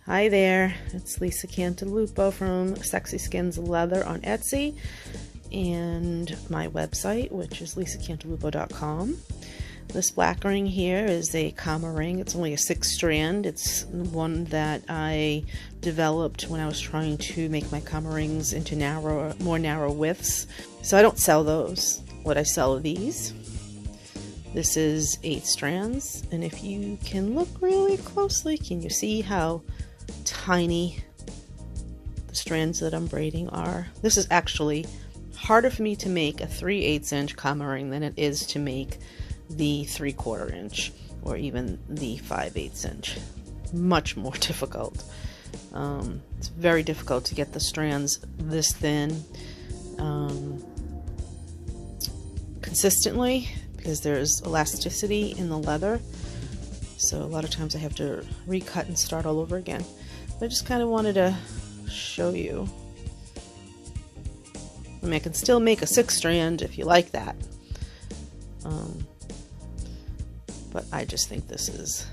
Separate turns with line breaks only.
Hi there, it's Lisa Cantalupo from Sexy Skins Leather on Etsy and my website, which is lisacantalupo.com. This black ring here is a Kama ring. It's only a 6-strand. It's one that I developed when I was trying to make my Kama rings into more narrow widths. So I don't sell those. What I sell are these. This is 8 strands, and if you can look really closely, can you see how tiny the strands that I'm braiding are? This is actually harder for me to make a 3/8 inch Kama ring than it is to make the 3/4 inch or even the 5/8 inch. Much more difficult. It's very difficult to get the strands this thin consistently because there's elasticity in the leather. So a lot of times I have to recut and start all over again. But I just kind of wanted to show you. I mean, I can still make a 6-strand if you like that. But I just think this is